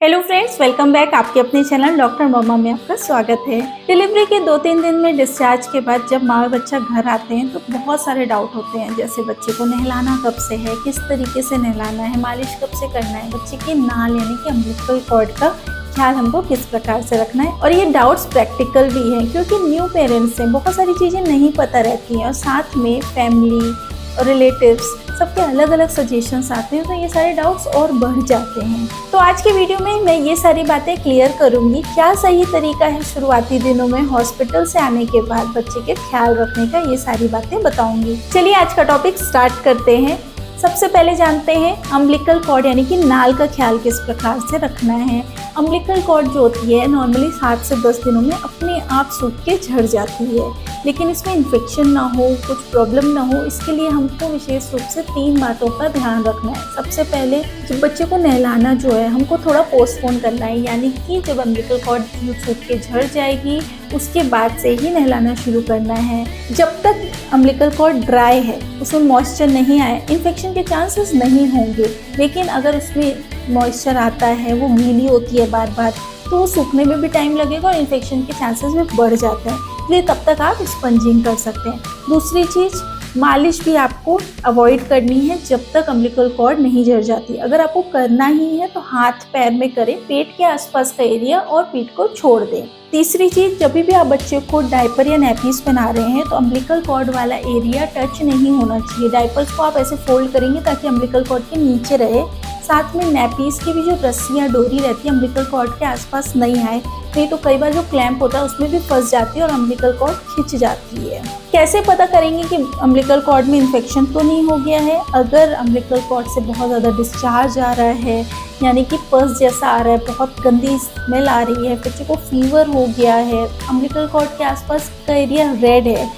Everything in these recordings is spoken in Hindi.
Hello friends, welcome back. आपके अपने चैनल डॉक्टर मम्मा में आपका स्वागत है। डिलीवरी के 2-3 दिन में डिस्चार्ज के बाद जब माँ और बच्चा घर आते हैं तो बहुत सारे डाउट होते हैं, जैसे बच्चे को नहलाना कब से है, किस तरीके से नहलाना है, मालिश कब से करना है, बच्चे की नाल यानी कि अम्बिलिकल कॉर्ड का ख्याल हमको किस प्रकार से रखना है। और ये डाउट्स प्रैक्टिकल भी हैं क्योंकि न्यू पेरेंट्स हैं, बहुत सारी चीज़ें नहीं पता रहती हैं और साथ में फैमिली और रिलेटिव्स सबके अलग अलग सजेशंस आते हैं, तो ये सारे डाउट्स और बढ़ जाते हैं। तो आज की वीडियो में मैं ये सारी बातें क्लियर करूंगी। क्या सही तरीका है शुरुआती दिनों में हॉस्पिटल से आने के बाद बच्चे के ख्याल रखने का, ये सारी बातें बताऊंगी। चलिए आज का टॉपिक स्टार्ट करते हैं। सबसे पहले जानते हैं अम्बिलिकल कॉर्ड यानी कि नाल का ख्याल किस प्रकार से रखना है। अम्बिलिकल कॉर्ड जो होती है नॉर्मली 7 से 10 दिनों में अपने आप सूख के झड़ जाती है, लेकिन इसमें इन्फेक्शन ना हो, कुछ प्रॉब्लम ना हो, इसके लिए हमको विशेष रूप से 3 बातों का ध्यान रखना है। सबसे पहले जब बच्चे को नहलाना जो है हमको थोड़ा पोस्टपोन करना है, यानी कि जब अम्बिलिकल कॉर्ड सूख के झड़ जाएगी उसके बाद से ही नहलाना शुरू करना है। जब तक अम्बिलिकल कॉर्ड ड्राई है, उसमें मॉइस्चर नहीं आए, इन्फेक्शन के चांसेस नहीं होंगे। लेकिन अगर उसमें मॉइस्चर आता है, वो गीली होती है बार बार, तो सूखने में भी टाइम लगेगा और इन्फेक्शन के चांसेस भी बढ़ जाते हैं, इसलिए तब तक आप स्पंजिंग कर सकते हैं। दूसरी चीज़, मालिश भी आपको अवॉइड करनी है जब तक अम्बिलिकल कॉर्ड नहीं झड़ जाती। अगर आपको करना ही है तो हाथ पैर में करें, पेट के आसपास का एरिया और पीठ को छोड़ दें। तीसरी चीज़, जब भी आप बच्चे को डायपर या नैपीज पहना रहे हैं तो अम्बिलिकल कॉर्ड वाला एरिया टच नहीं होना चाहिए। डायपर्स को आप ऐसे फोल्ड करेंगे ताकि अम्बिलिकल कॉर्ड के नीचे रहे। साथ में नैपीज की भी जो रस्सी या डोरी रहती है अम्बिलिकल कॉर्ड के आसपास नहीं आए, नहीं तो कई बार जो क्लैंप होता है उसमें भी फंस जाती है और अम्बिलिकल कॉर्ड खिंच जाती है। कैसे पता करेंगे कि अम्बिलिकल कॉर्ड में इन्फेक्शन तो नहीं हो गया है? अगर अम्बिलिकल कॉर्ड से बहुत ज़्यादा डिस्चार्ज आ रहा है, यानी कि पस जैसा आ रहा है, बहुत गंदी स्मेल आ रही है, बच्चे को फीवर हो गया है, अम्बिलिकल कॉर्ड के आसपास का एरिया रेड है,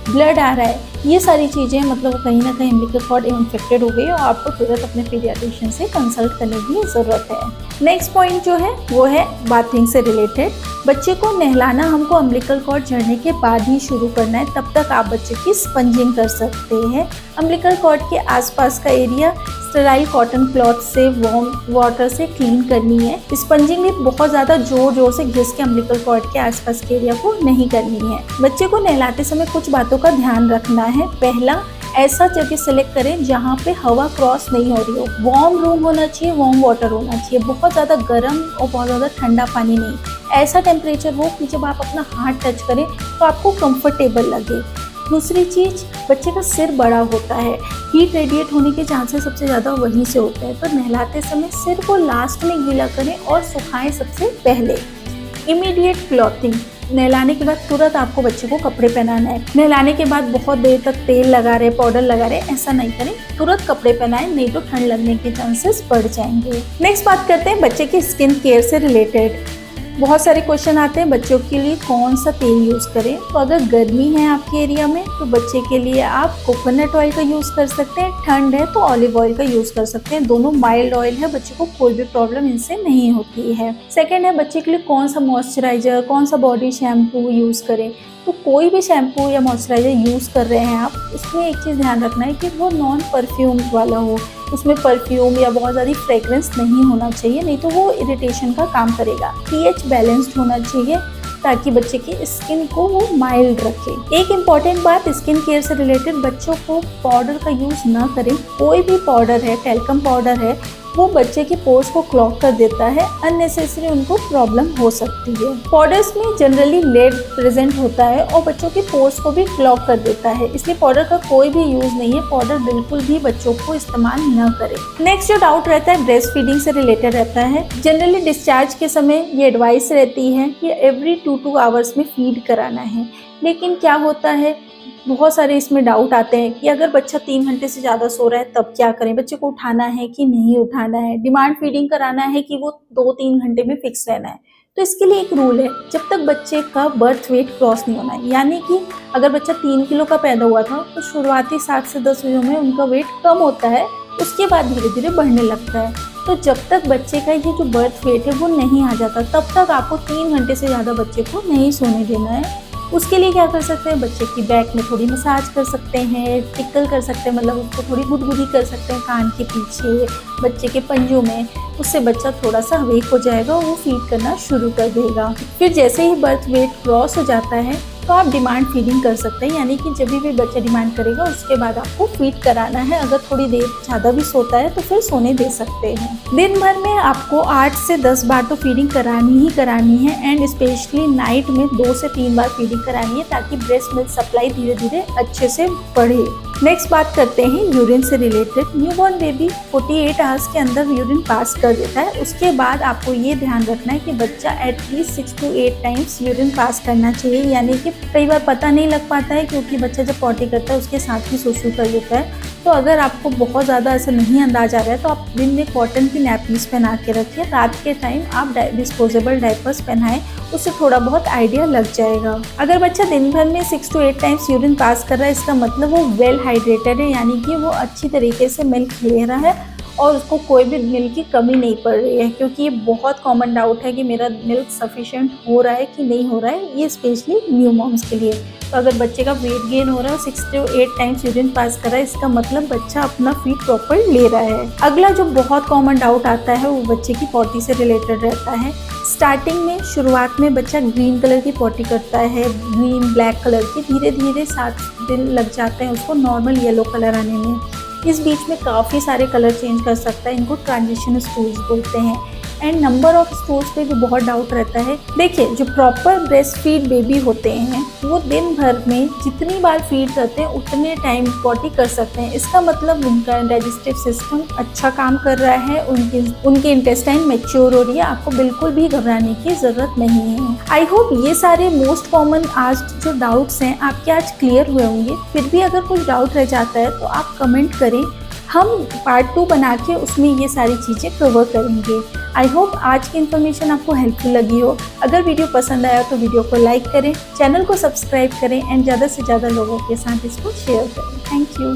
ब्लड आ रहा है, ये सारी चीज़ें मतलब कहीं ना कहीं अम्बिलिकल कॉर्ड इन्फेक्टेड हो गई और आपको तुरंत अपने पीडियाट्रिशियन से कंसल्ट करने की ज़रूरत है। नेक्स्ट पॉइंट जो है वो है बाथिंग से रिलेटेड। बच्चे को नहलाना हमको अम्बिलिकल कॉर्ड झड़ने के बाद ही शुरू करना है, तब तक आप बच्चे की स्पंजिंग कर सकते हैं। अम्बिलिकल कॉर्ड के आसपास का एरिया स्टेराइल कॉटन क्लॉथ से वार्म वाटर से क्लीन करनी है। स्पंजिंग भी बहुत ज़्यादा जोर जोर से घिस के अम्बिलिकल कॉर्ड के आसपास के एरिया को नहीं करनी है। बच्चे को नहलाते समय कुछ बातों का ध्यान रखना है। पहला, ऐसा जगह सेलेक्ट करें जहाँ पे हवा क्रॉस नहीं हो रही हो। वार्म रूम होना चाहिए, वार्म वाटर होना चाहिए, बहुत ज़्यादा गर्म और बहुत ज़्यादा ठंडा पानी नहीं। ऐसा टेम्परेचर हो कि जब आप अपना हाथ टच करें तो आपको कंफर्टेबल लगे। दूसरी चीज़, बच्चे का सिर बड़ा होता है, हीट रेडिएट होने के चांसेस सबसे ज़्यादा वहीं से होते हैं, तो नहलाते समय सिर को लास्ट में गीला करें और सुखाएं सबसे पहले। इमीडिएट क्लॉथिंग, नहलाने के बाद तुरंत आपको बच्चे को कपड़े पहनाना है। नहलाने के बाद बहुत देर तक तेल लगा रहे, पाउडर लगा रहे, ऐसा नहीं करें, तुरंत कपड़े पहनाएं, नहीं तो ठंड लगने के चांसेस बढ़ जाएंगे। नेक्स्ट बात करते हैं बच्चे की स्किन केयर से रिलेटेड। बहुत सारे क्वेश्चन आते हैं बच्चों के लिए कौन सा तेल यूज़ करें। तो अगर गर्मी है आपके एरिया में तो बच्चे के लिए आप कोकोनट ऑयल का यूज़ कर सकते हैं, ठंड है तो ऑलिव ऑयल का यूज़ कर सकते हैं। दोनों माइल्ड ऑयल है, बच्चे को कोई भी प्रॉब्लम इनसे नहीं होती है। सेकेंड है बच्चे के लिए कौन सा मॉइस्चराइजर, कौन सा बॉडी शैम्पू यूज़ करें। तो कोई भी शैम्पू या मॉइस्चराइजर यूज़ कर रहे हैं आप, उसमें एक चीज़ ध्यान रखना है कि वो नॉन परफ्यूम वाला हो, उसमें परफ्यूम या बहुत ज़्यादा फ्रेग्रेंस नहीं होना चाहिए, नहीं तो वो इरिटेशन का काम करेगा। pH बैलेंस्ड होना चाहिए ताकि बच्चे की स्किन को वो माइल्ड रखे। एक इम्पॉर्टेंट बात स्किन केयर से रिलेटेड, बच्चों को पाउडर का यूज़ ना करें। कोई भी पाउडर है, टैल्कम पाउडर है, वो बच्चे के पोर्स को क्लॉग कर देता है, अननेसेसरी उनको प्रॉब्लम हो सकती है। पाउडर्स में जनरली लेड प्रेजेंट होता है और बच्चों के पोर्स को भी क्लॉग कर देता है, इसलिए पाउडर का कोई भी यूज़ नहीं है। पाउडर बिल्कुल भी बच्चों को इस्तेमाल न करें। नेक्स्ट जो डाउट रहता है ब्रेस्ट फीडिंग से रिलेटेड रहता है। जनरली डिस्चार्ज के समय ये एडवाइस रहती है कि एवरी 2 आवर्स में फीड कराना है, लेकिन क्या होता है बहुत सारे इसमें डाउट आते हैं कि अगर बच्चा 3 घंटे से ज़्यादा सो रहा है तब क्या करें, बच्चे को उठाना है कि नहीं उठाना है, डिमांड फीडिंग कराना है कि वो 2-3 घंटे में फिक्स रहना है। तो इसके लिए एक रूल है, जब तक बच्चे का बर्थ वेट क्रॉस नहीं होना है, यानी कि अगर बच्चा 3 किलो का पैदा हुआ था तो शुरुआती 7 से 10 दिनों में उनका वेट कम होता है, उसके बाद धीरे धीरे बढ़ने लगता है। तो जब तक बच्चे का ये जो बर्थ वेट है वो नहीं आ जाता, तब तक आपको 3 घंटे से ज़्यादा बच्चे को नहीं सोने देना है। उसके लिए क्या कर सकते हैं, बच्चे की बैक में थोड़ी मसाज कर सकते हैं, टिकल कर सकते हैं, मतलब उसको थोड़ी गुदगुदी कर सकते हैं कान के पीछे, बच्चे के पंजों में। उससे बच्चा थोड़ा सा अवेक हो जाएगा और वो फीड करना शुरू कर देगा। फिर जैसे ही बर्थ वेट क्रॉस हो जाता है तो आप डिमांड फीडिंग कर सकते हैं, यानी कि जब भी बच्चा डिमांड करेगा उसके बाद आपको फीड कराना है। अगर थोड़ी देर ज़्यादा भी सोता है तो फिर सोने दे सकते हैं। दिन भर में आपको 8 से 10 बार तो फीडिंग करानी ही करानी है, एंड स्पेशली नाइट में 2 से 3 बार फीडिंग करानी है, ताकि ब्रेस्ट मिल्क सप्लाई धीरे धीरे अच्छे से बढ़े। नेक्स्ट बात करते हैं यूरिन से रिलेटेड। न्यूबॉर्न बेबी 48 आवर्स के अंदर यूरिन पास कर देता है। उसके बाद आपको ये ध्यान रखना है कि बच्चा at least 6 to 8 times urine pass करना चाहिए, यानी कि कई बार पता नहीं लग पाता है क्योंकि बच्चा जब पॉटी करता है उसके साथ ही सुसु कर देता है। तो अगर आपको बहुत ज़्यादा ऐसा नहीं अंदाज आ रहा है तो आप दिन में कॉटन की नैपकिन्स पहना के रखिए, रात के टाइम आप डिस्पोजेबल डायपर्स पहनाएं, उससे थोड़ा बहुत आइडिया लग जाएगा। अगर बच्चा दिन भर में 6 to 8 टाइम्स यूरिन पास कर रहा है, इसका मतलब वो वेल हाइड्रेटेड है, यानी कि वो अच्छी तरीके से मिल्क ले रहा है और उसको कोई भी मिल्क की कमी नहीं पड़ रही है। क्योंकि ये बहुत कॉमन डाउट है कि मेरा मिल्क सफिशिएंट हो रहा है कि नहीं हो रहा है, ये स्पेशली न्यू मॉम्स के लिए। तो अगर बच्चे का वेट गेन हो रहा है और 6 to 8 टाइम्स यूरिन पास कर रहा है, इसका मतलब बच्चा अपना फीड प्रॉपर ले रहा है। अगला जो बहुत कॉमन डाउट आता है वो बच्चे की पॉटी से रिलेटेड रहता है। स्टार्टिंग में शुरुआत में बच्चा ग्रीन कलर की पॉटी करता है, ग्रीन ब्लैक कलर की, धीरे धीरे 7 दिन लग जाते हैं उसको नॉर्मल येलो कलर आने में। इस बीच में काफ़ी सारे कलर चेंज कर सकता है, इनको ट्रांजिशन स्टूल्स बोलते हैं। एंड नंबर ऑफ स्टूल्स पे भी बहुत डाउट रहता है। देखिए, जो प्रॉपर ब्रेस्ट फीड बेबी होते हैं वो दिन भर में जितनी बार फीड करते हैं उतने टाइम पॉटी कर सकते हैं। इसका मतलब उनका डाइजेस्टिव सिस्टम अच्छा काम कर रहा है, उनके इंटेस्टाइन मैच्योर हो रही है, आपको बिल्कुल भी घबराने की ज़रूरत नहीं है। आई होप ये सारे मोस्ट कॉमन आज जो डाउट्स हैं आपके आज क्लियर हुए होंगे। फिर भी अगर कुछ डाउट रह जाता है तो आप कमेंट करें, हम पार्ट 2 बना के उसमें ये सारी चीज़ें कवर करेंगे। आई होप आज की इन्फॉर्मेशन आपको हेल्पफुल लगी हो। अगर वीडियो पसंद आया तो वीडियो को लाइक करें, चैनल को सब्सक्राइब करें एंड ज़्यादा से ज़्यादा लोगों के साथ इसको शेयर करें। Thank you.